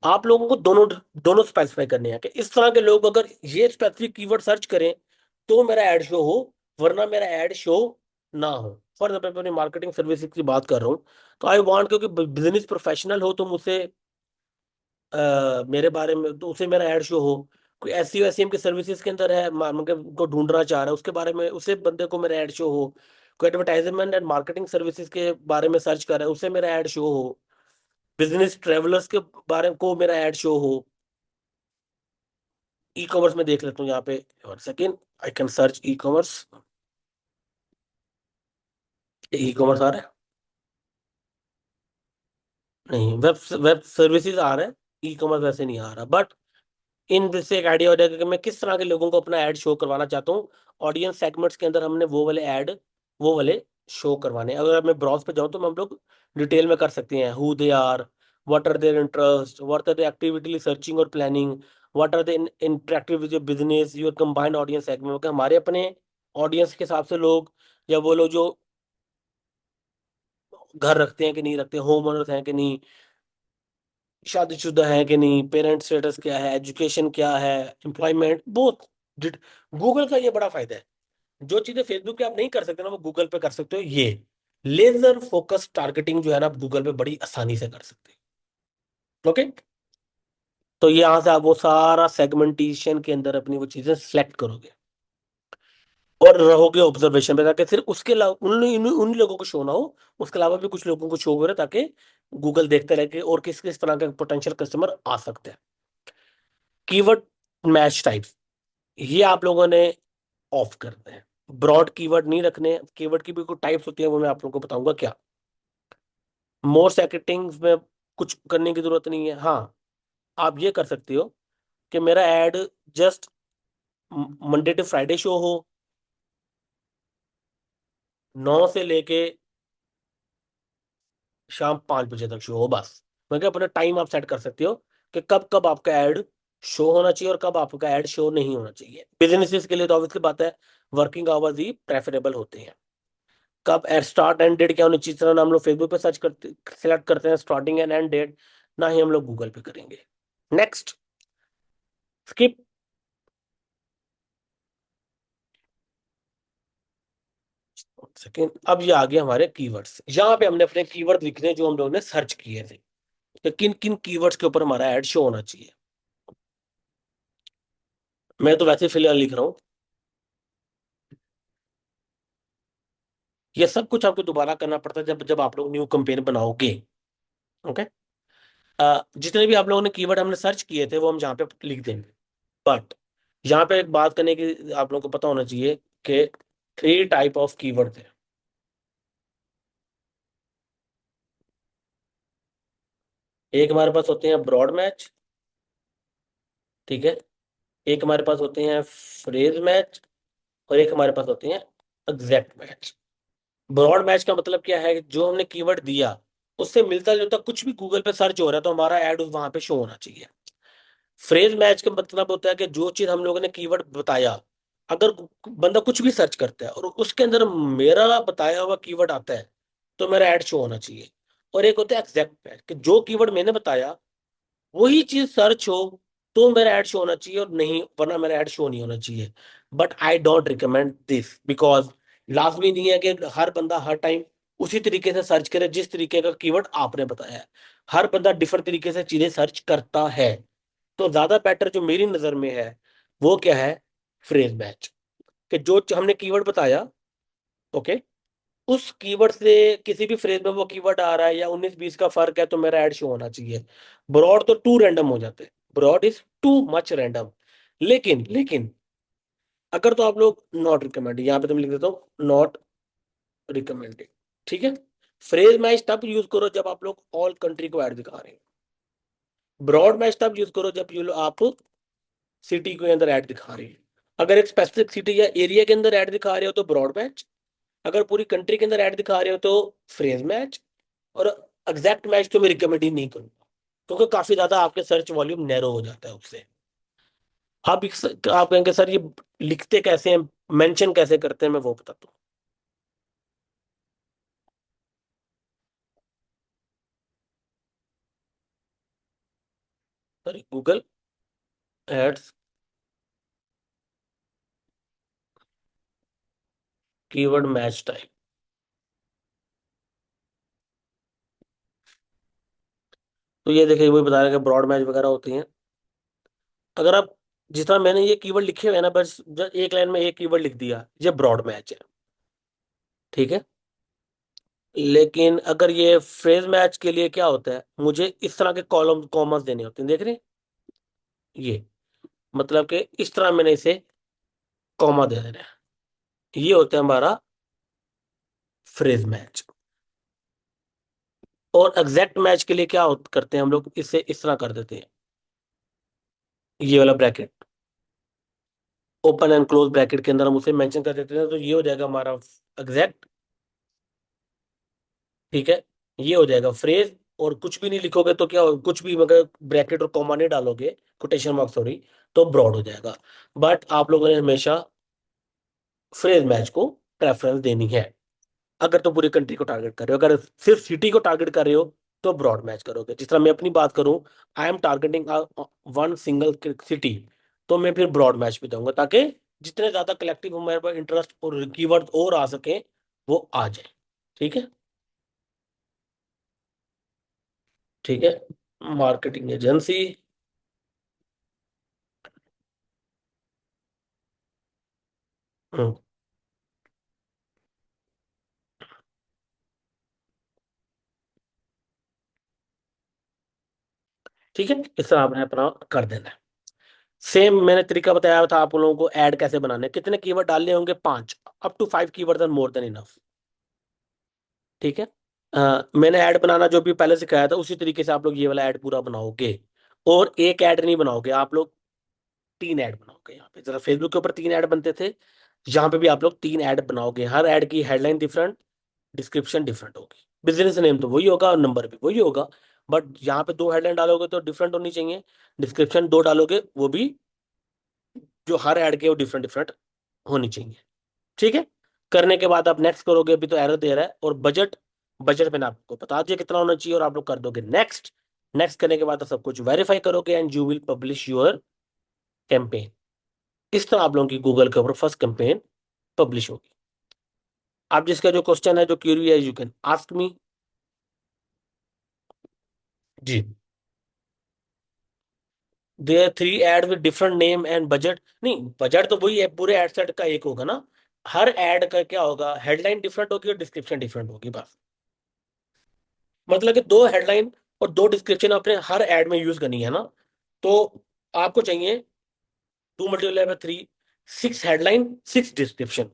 आप लोगों को दोनों दोनों स्पेसिफाई करने हैं कि इस तरह के लोग अगर ये स्पेसिफिक कीवर्ड सर्च करें तो मेरा ऐड शो हो, वरना मेरा ऐड शो ना हो। फॉर एग्जाम्पल मैं अपनी मार्केटिंग सर्विसेज की बात कर रहा हूँ, तो आई वांट, क्योंकि बिजनेस प्रोफेशनल हो तो मुझसे मेरे बारे में तो उसे मेरा ऐड शो हो। कोई एस सी एस एम की सर्विसेज के अंदर है, मतलब को ढूंढना चाह रहा है, उसके बारे में उसे बंदे को मेरा ऐड शो हो। कोई एडवर्टाइजमेंट एंड मार्केटिंग सर्विसेज के बारे में सर्च कर रहा है, उसे मेरा ऐड शो हो। बिजनेस ट्रेवलर्स के बारे में को मेरा ऐड शो हो। ई कॉमर्स में देख लेता हूँ यहाँ पे, और second I can search e commerce. E commerce आ रहा है? नहीं, वेब वेब सर्विसेज आ रहा है। ई कॉमर्स वैसे नहीं आ रहा, बट इन से एक आइडिया हो जाएगा कि मैं किस तरह के लोगों को अपना ऐड शो करवाना चाहता हूँ। ऑडियंस सेगमेंट्स के अंदर हमने वो वाले ऐड, वो वाले शो करवाने हैं। अगर मैं ब्राउज पे जाऊँ तो हम लोग डिटेल में कर सकते हैं, who they are, what are their interest, what are the activity searching और planning, what are the interactive with your business, your combined audience segment. हमारे अपने ऑडियंस के हिसाब से लोग, या वो लोग जो घर रखते हैं कि नहीं रखते, होम ओनर्स हैं कि नहीं, शादीशुदा है कि नहीं, पेरेंट स्टेटस क्या है, एजुकेशन क्या है, एम्प्लॉयमेंट, बहुत। गूगल का ये बड़ा फायदा है, जो चीजें फेसबुक पे आप नहीं कर सकते ना, वो गूगल पे कर सकते हो। ये लेजर फोकस टारगेटिंग जो है ना, आप गूगल पे बड़ी आसानी से कर सकते हैं। ओके। तो ये यहां से आप वो सारा सेगमेंटेशन के अंदर अपनी वो चीजें सेलेक्ट करोगे, और रहोगे ऑब्जर्वेशन पे, ताकि सिर्फ उसके अलावा उन लोगों को शो ना हो, उसके अलावा भी कुछ लोगों को शो हो रहा है, ताकि गूगल देखते रहे कि और किस किस तरह के पोटेंशियल कस्टमर आ सकते हैं। कीवर्ड मैच टाइप्स, ये आप लोगों ने ऑफ करते हैं। ब्रॉड कीवर्ड नहीं रखने। कीवर्ड की भी कुछ टाइप्स होती है, वो मैं आप लोगों को बताऊंगा क्या। मोर सेटिंग्स में कुछ करने की जरूरत नहीं है। हाँ, आप ये कर सकते हो कि मेरा ad just Monday to Friday show हो, 9 से लेके शाम 5 बजे तक शो हो, बस। मैं क्या, अपना टाइम आप सेट कर सकते हो कि कब कब आपका ऐड शो होना चाहिए और कब आपका ऐड शो नहीं होना चाहिए। बिजनेसेस के लिए तो ऑब्वियसली बात है, वर्किंग आवर्स ही प्रेफरेबल होते हैं। कब स्टार्ट एंड डेट क्या होनी चाहिए, जिस तरह हम लोग फेसबुक पे सर्च करते सिलेक्ट करते हैं स्टार्टिंग एंड एंड डेट, ना ही हम लोग गूगल पे करेंगे। Next, skip. सेकेंड, अब ये आ गया हमारे कीवर्ड्स। यहाँ पे हमने अपने कीवर्ड लिखने जो हम लोग ने सर्च किए थे, कि किन किन कीवर्ड्स के ऊपर हमारा ऐड शो होना चाहिए। मैं तो वैसे फिलहाल लिख रहा हूँ। ये सब कुछ आपको दोबारा करना पड़ता है जब जब आप लोग न्यू कैंपेन बनाओगे। ओके। जितने भी आप लोगों ने कीवर्ड हमने सर्च किए थे वो हम यहाँ पे लिख देंगे। बट यहाँ पे एक बात करने की आप लोगों को पता होना चाहिए कि 3 टाइप ऑफ कीवर्ड थे। एक हमारे पास होते हैं ब्रॉड मैच, ठीक है। एक हमारे पास होते हैं फ्रेज मैच, और एक हमारे पास होते हैं एग्जैक्ट मैच। ब्रॉड मैच का मतलब क्या है, जो हमने कीवर्ड दिया उससे मिलता जुलता कुछ भी गूगल पे सर्च हो रहा है तो हमारा ऐड वहां पे शो होना चाहिए। फ्रेज मैच का मतलब होता है कि जो चीज हम लोगों ने कीवर्ड बताया, अगर बंदा कुछ भी सर्च करता है और उसके अंदर मेरा बताया हुआ कीवर्ड आता है तो मेरा ऐड शो होना चाहिए। और एक होता है एग्जैक्ट मैच, कि जो कीवर्ड मैंने बताया वही चीज सर्च हो तो मेरा ऐड शो होना चाहिए, और नहीं वरना मेरा ऐड शो नहीं होना चाहिए। But I don't recommend this, because लाजमी नहीं है कि हर बंदा हर टाइम उसी तरीके से सर्च करे जिस तरीके का कीवर्ड आपने बताया है। हर बंदा डिफरेंट तरीके से चीजें सर्च करता है। तो ज्यादा बेटर जो मेरी नजर में है वो क्या है, फ्रेज मैच। कि जो हमने कीवर्ड बताया, ओके, उस कीवर्ड से किसी भी फ्रेज में वो कीवर्ड आ रहा है या 19-20 का फर्क है तो मेरा ऐड शो होना चाहिए। ब्रॉड तो टू रैंडम हो जाते हैं, broad is too much random. लेकिन अगर तो आप लोग नॉट रिकमेंडेड, यहाँ पे तुम लिख देता हूँ नॉट रिकमेंडेड, ठीक है। फ्रेज मैच तब यूज करो जब आप लोग ऑल कंट्री को ऐड दिखा रहे हैं। ब्रॉड मैच तब यूज करो जब यू आप सिटी के अंदर ऐड दिखा रहे हैं। अगर एक स्पेसिफिक सिटी या एरिया के अंदर ऐड दिखा रहे हो तो ब्रॉड मैच, अगर पूरी कंट्री के अंदर ऐड दिखा रहे हो तो फ्रेज मैच। और एग्जैक्ट मैच तो मैं रिकमेंड ही नहीं करूंगा, क्योंकि काफी ज्यादा आपके सर्च वॉल्यूम नैरो हो जाता है उससे। आप कहेंगे सर ये लिखते कैसे हैं, मेंशन कैसे करते हैं, मैं वो बताता हूँ। Sorry, Google ads keyword match type. तो ये देखिए वही बता रहे हैं कि ब्रॉड मैच वगैरह होती हैं। अगर आप, जिस तरह मैंने ये कीवर्ड लिखे हुए हैं ना, बस जब एक लाइन में एक कीवर्ड लिख दिया ये ब्रॉड मैच है, ठीक है। लेकिन अगर ये फ्रेज मैच के लिए क्या होता है, मुझे इस तरह के कॉलम कॉमर्स देने होते हैं, देख रहे हैं ये, मतलब कि इस तरह मैंने इसे कॉमा दे देना है। ये होता है हमारा फ्रेज मैच। और एग्जैक्ट मैच के लिए क्या करते हैं हम लोग, इसे इस तरह कर देते हैं, ये वाला bracket, open and close bracket के अंदर हम उसे मेंशन कर देते हैं, तो ये हो जाएगा हमारा एग्जैक्ट, ठीक है। ये हो जाएगा फ्रेज। और कुछ भी नहीं लिखोगे तो क्या कुछ भी मगर ब्रैकेट और कॉमा नहीं डालोगे, कोटेशन मार्क सॉरी, तो ब्रॉड हो जाएगा। बट आप लोगों ने हमेशा फ्रेज मैच को प्रेफरेंस देनी है। अगर तो पूरी कंट्री को टारगेट कर रहे हो, अगर सिर्फ सिटी को टारगेट कर रहे हो तो ब्रॉड मैच करोगे। जिस तरह मैं अपनी बात करूं, I am targeting one single city, तो मैं फिर ब्रॉड मैच पे जाऊंगा ताकि जितने ज्यादा कलेक्टिव हमारे पास इंटरेस्ट और कीवर्ड और आ सके वो आ जाए, ठीक है। ठीक है, मार्केटिंग एजेंसी। हम्म, ठीक है, इस तरह आपने अपना कर देना है। सेम मैंने तरीका बताया था आप लोगों को ऐड कैसे बनाने हैं। कितने कीवर्ड डालने होंगे, 5, up to 5 keyword are more than enough, ठीक है। मैंने ऐड बनाना जो भी पहले सिखाया था उसी तरीके से आप लोग ये वाला ऐड पूरा बनाओगे। और एक ऐड नहीं बनाओगे आप लोग, 3 ऐड बनाओगे। यहाँ पे जरा फेसबुक के ऊपर 3 ऐड बनते थे, यहाँ पे भी आप लोग 3 ऐड बनाओगे। हर ऐड की हेडलाइन डिफरेंट, डिस्क्रिप्शन डिफरेंट होगी, बिजनेस नेम तो वही होगा और नंबर भी वही होगा। बट यहाँ पे 2 हेडलाइन डालोगे तो डिफरेंट होनी चाहिए, डिस्क्रिप्शन 2 डालोगे वो भी जो हर ऐड के वो डिफरेंट डिफरेंट होनी चाहिए, ठीक है। करने के बाद आप नेक्स्ट करोगे, अभी तो एरर दे रहा है। और बजट, बजट मैंने आपको बता दिया कितना होना चाहिए, और आप लोग कर दोगे नेक्स्ट। नेक्स्ट करने के बाद आप सब कुछ वेरीफाई करोगे and you will publish your campaign. इस तरह आप लोगों की गूगल के ऊपर फर्स्ट कैंपेन पब्लिश होगी। आप जिसका जो क्वेश्चन है, जो क्यूरी है, यू कैन आस्क मी। जी। There three ad with different name and budget. नहीं, बजट तो वही है, पूरे एड सेट का एक होगा ना। हर एड का क्या होगा, हेडलाइन डिफरेंट होगी और डिस्क्रिप्शन डिफरेंट होगी बस। मतलब कि दो हेडलाइन और दो डिस्क्रिप्शन अपने हर एड में यूज करनी है ना। तो आपको चाहिए 2 × 3, 6 हेडलाइन, 6 डिस्क्रिप्शन।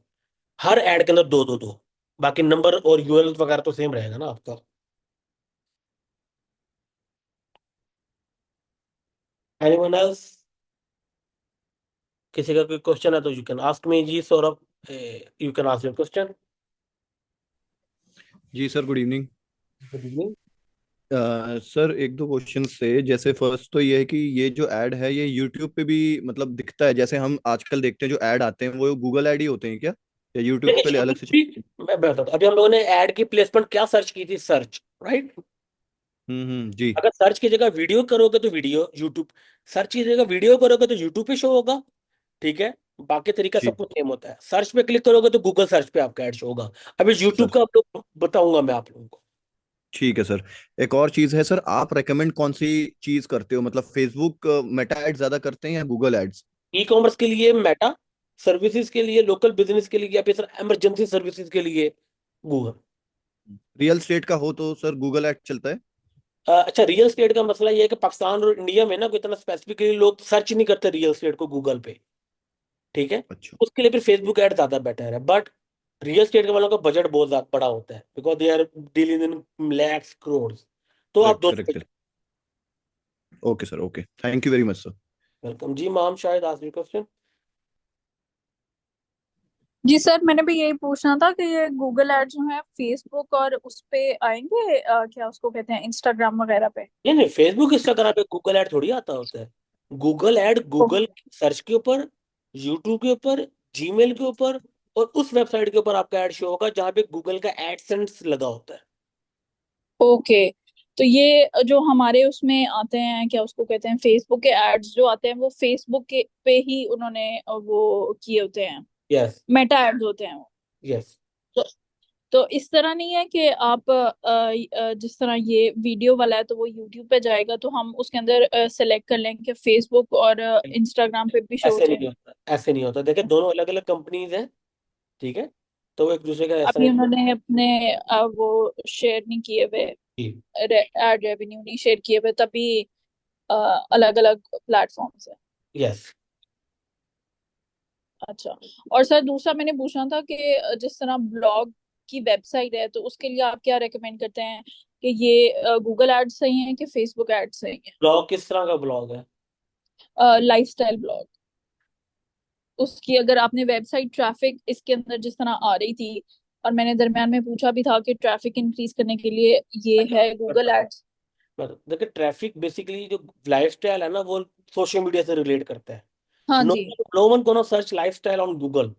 हर एड के अंदर दो दो दो। बाकी नंबर और यूआरएल वगैरह तो सेम रहेगा ना आपका। Anyone else? किसी का कोई क्वेश्चन है तो यू कैन आस्क मी जी Saurabh. You can ask your question. जी sir, good evening. Good evening. Sir एक दो क्वेश्चन से, जैसे फर्स्ट तो ये है कि ये जो ऐड है ये यूट्यूब पे भी मतलब दिखता है, जैसे हम आजकल देखते हैं जो ऐड आते हैं वो गूगल ऐड ही होते हैं क्या, या यूट्यूब पे देखिए अलग यूट्यूब से भी, मैं बताता हूँ, अभी हम लोगों ने ऐड की प्लेसमेंट क्या सर्च की थी, सर्च, राइट। जी। अगर सर्च की जगह वीडियो करोगे तो वीडियो यूट्यूब, सर्च की जगह वीडियो करोगे तो यूट्यूब पे शो होगा। ठीक है। बाकी तरीका सब ठीक। कुछ सेम होता है। सर्च पे क्लिक करोगे तो गूगल सर्च पे आपका ऐड शो होगा। अभी यूट्यूब सर का आप लोग बताऊंगा मैं आप लोगों को। ठीक है सर। एक और चीज है सर, आप रेकमेंड कौन सी चीज करते हो, मतलब फेसबुक मेटा एड ज्यादा करते हैं या गूगल एड्स? ई कॉमर्स के लिए मेटा, सर्विसेज के लिए, लोकल बिजनेस के लिए, या फिर इमरजेंसी सर्विसेज के लिए गूगल। रियल स्टेट का हो तो सर गूगल एड चलता है। अच्छा, रियल स्टेट का मसला ये है कि पाकिस्तान और इंडिया में ना कोई इतना स्पेसिफिकली लोग सर्च नहीं करते रियल स्टेट को गूगल पे। ठीक है। अच्छा। उसके लिए फिर फेसबुक ऐड ज्यादा बेटर है, बट रियल स्टेट के वालों का बजट बहुत ज्यादा बड़ा होता है, because they are dealing in lakhs crore. तो आप करेक्ट दोनों पे। Correct. Okay sir, okay, thank you very much sir. Welcome जी। मैम शायद आखिरी क्वेश्चन। जी सर, मैंने भी यही पूछना था कि ये गूगल एड जो है फेसबुक और उस पे आएंगे, क्या उसको कहते हैं, इंस्टाग्राम वगैरह पे? नहीं नहीं, फेसबुक इंस्टाग्राम पे गूगल ऐड थोड़ी आता होता है। Google add Google okay. Search के ऊपर, यूट्यूब के ऊपर, जीमेल के ऊपर, और उस वेबसाइट के ऊपर आपका ऐड शो होगा जहां पे गूगल का एडसेंस लगा होता है। ओके, तो ये जो हमारे उसमें आते हैं, क्या उसको कहते हैं, फेसबुक के एड्स जो आते हैं वो फेसबुक के पे ही उन्होंने वो किए होते हैं, यस। मेटा एड्स होते हैं वो। यस। तो, तो इस तरह नहीं है कि आप जिस तरह ये वीडियो वाला है तो वो यूट्यूब पे जाएगा तो हम उसके अंदर सेलेक्ट कर लें कि फेसबुक और इंस्टाग्राम पे भी शो हो ऐसे नहीं जाए? होता, ऐसे नहीं होता। देखिए दोनों अलग अलग कंपनीज हैं। ठीक है। तो वो एक दूसरे का ऐसा अभी नहीं। उन्होंने अपने वो शेयर नहीं किए हुए, जी। एड रेवेन्यू नहीं शेयर किए हुए, तभी अलग अलग प्लेटफॉर्म्स है। यस। अच्छा। और सर दूसरा मैंने पूछना था कि जिस तरह ब्लॉग की वेबसाइट है तो उसके लिए आप क्या रेकमेंड करते हैं कि ये गूगल एड सही है कि फेसबुक एड सही ब्लॉग किस तरह का ब्लॉग है? है? Lifestyle blog. उसकी अगर आपने वेबसाइट ट्रैफिक इसके अंदर जिस तरह आ रही थी, और मैंने दरमियान में पूछा भी था कि ट्रैफिक इंक्रीज करने के लिए ये अच्छा, है गूगल एड्स। देखिए ट्रैफिक बेसिकली जो लाइफस्टाइल है ना, वो सोशल मीडिया से रिलेट करता है। हाँ नो, जी। No one gonna search lifestyle on Google.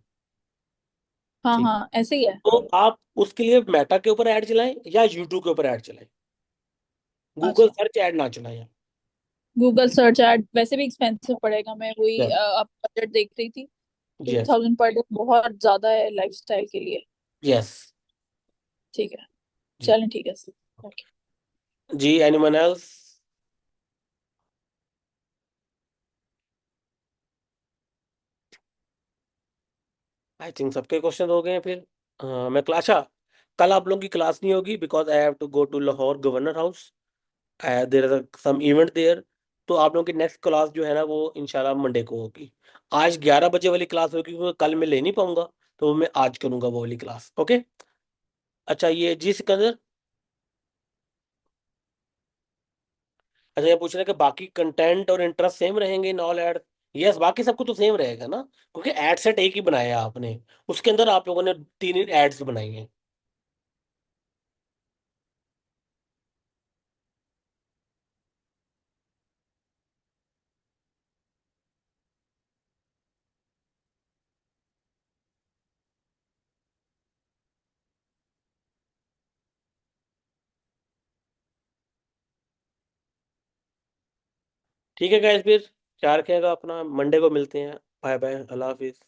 हाँ ठीक। हाँ, ऐसे ही है। तो आप उसके लिए मेटा के ऊपर ऐड चलाएं या यूट्यूब के ऊपर ऐड चलाएं। गूगल अच्छा, सर्च ऐड ना चलाएं। गूगल सर्च एड वैसे भी एक्सपेंसिव पड़ेगा, मैं वही यस। आप बजट देख रही थी। Two yes. Thousand per day बहुत ज्यादा है लाइफस्टाइल के लिए। यस। ठीक है। जी। चलें, ठीक है सर। ओके। जी, एनीवन एल्स? आई थिंक सबके क्वेश्चन हो गए हैं फिर। मैं क्लास, अच्छा, कल आप लोगों की क्लास नहीं होगी because I have to go to Lahore governor house. There is some event there. तो आप लोगों की नेक्स्ट क्लास जो है ना, वो इंशाल्लाह मंडे को होगी। आज 11 बजे वाली क्लास होगी क्योंकि कल मैं ले नहीं पाऊंगा। तो वो मैं आज करूंगा वो वाली क्लास, ओके। अच्छा, ये जी सिकंदर। अच्छा, ये पूछ रहे हैं कि बाकी कंटेंट और इंटरेस्ट सेम रहेंगे इन ऑल ऐड। यस, बाकी सब कुछ तो सेम रहेगा ना, क्योंकि एड सेट एक ही बनाया है आपने। उसके अंदर आप लोगों ने 3 एड्स बनाई हैं। ठीक है गाइस, फिर ख्याल रखिएगा अपना, मंडे को मिलते हैं। बाय बाय, अल्लाह हाफिज।